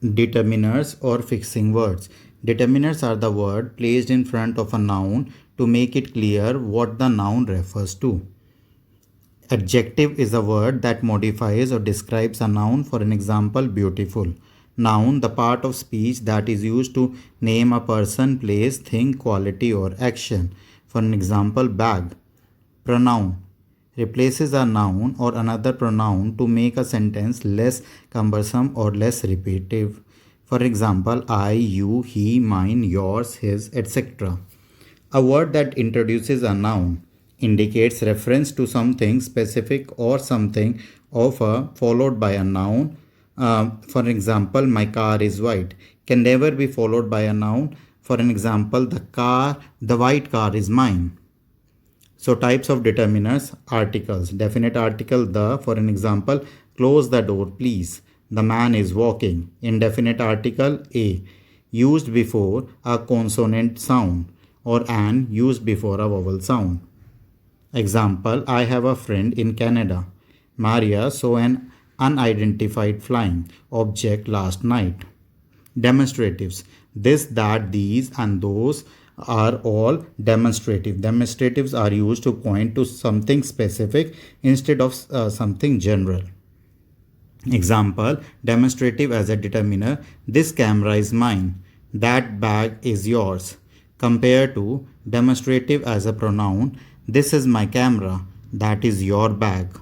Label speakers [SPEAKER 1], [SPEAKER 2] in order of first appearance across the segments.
[SPEAKER 1] Determiners or fixing words. Determiners are the word placed in front of a noun to make it clear what the noun refers to. Adjective is a word that modifies or describes a noun. For an example, beautiful. Noun, the part of speech that is used to name a person, place, thing, quality, or action. For an example, bag. Pronoun replaces a noun or another pronoun to make a sentence less cumbersome or less repetitive. For example, I, you, he, mine, yours, his, etc. A word that introduces a noun indicates reference to something specific or something of a followed by a noun. For example, my car is white can never be followed by a noun. For an example, the white car is mine. So types of determiners, articles, definite article the, for an example, close the door please. The man is walking. Indefinite article a, used before a consonant sound, or an, used before a vowel sound. Example, I have a friend in Canada. Maria saw an unidentified flying object last night. Demonstratives, this, that, these, and those are all demonstrative. Demonstratives are used to point to something specific instead of something general. Example, demonstrative as a determiner, this camera is mine, that bag is yours. Compared to demonstrative as a pronoun, this is my camera, that is your bag.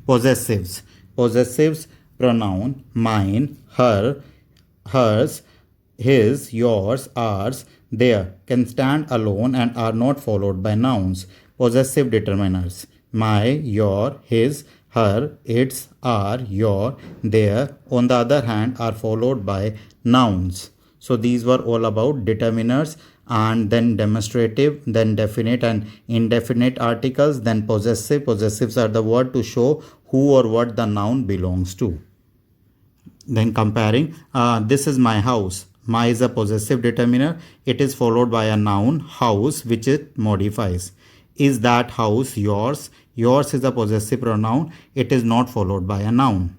[SPEAKER 1] Possessives. Possessives, pronoun, mine, her, hers, his, yours, ours, their, can stand alone and are not followed by nouns. Possessive determiners, my, your, his, her, its, our, your, their, on the other hand, are followed by nouns. So these were all about determiners, and then demonstrative, then definite and indefinite articles, then possessive. Possessives are the word to show who or what the noun belongs to. Then comparing, this is my house. My is a possessive determiner. It is followed by a noun, house, which it modifies. Is that house yours? Yours is a possessive pronoun. It is not followed by a noun.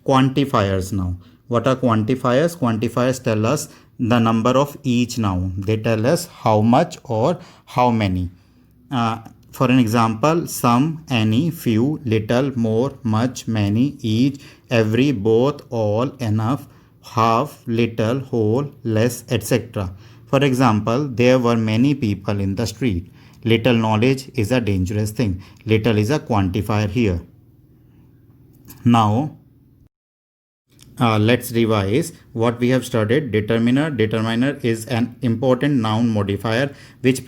[SPEAKER 1] Quantifiers now. What are quantifiers? Quantifiers tell us the number of each noun. They tell us how much or how many. For an example, some, any, few, little, more, much, many, each, every, both, all, enough, half, little, whole, less, etc. For example, there were many people in the street. Little knowledge is a dangerous thing. Little is a quantifier here. Now, let's revise what we have studied. Determiner is an important noun modifier which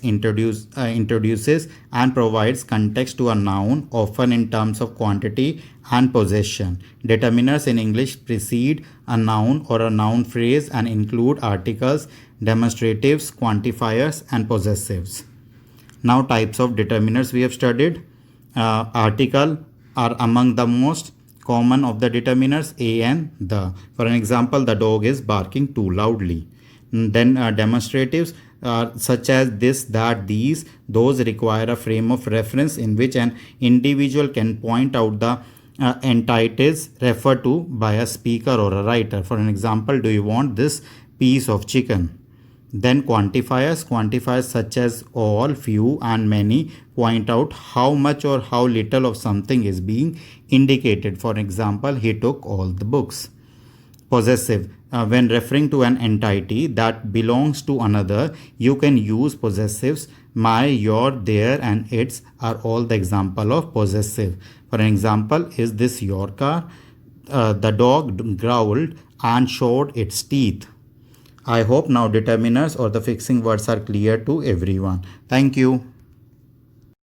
[SPEAKER 1] introduces and provides context to a noun, often in terms of quantity and possession. Determiners in English precede a noun or a noun phrase and include articles, demonstratives, quantifiers, and possessives. Now, types of determiners we have studied. Article are among the most common of the determiners, a and the. For an example, the dog is barking too loudly. Then demonstratives such as this, that, these, those require a frame of reference in which an individual can point out the entities referred to by a speaker or a writer. For an example, do you want this piece of chicken? Then quantifiers such as all, few, and many point out how much or how little of something is being indicated. For example, he took all the books. Possessive, when referring to an entity that belongs to another, you can use possessives. My, your, their, and its are all the example of possessive. For an example, is this your car? The dog growled and showed its teeth. I hope now determiners or the fixing words are clear to everyone. Thank you.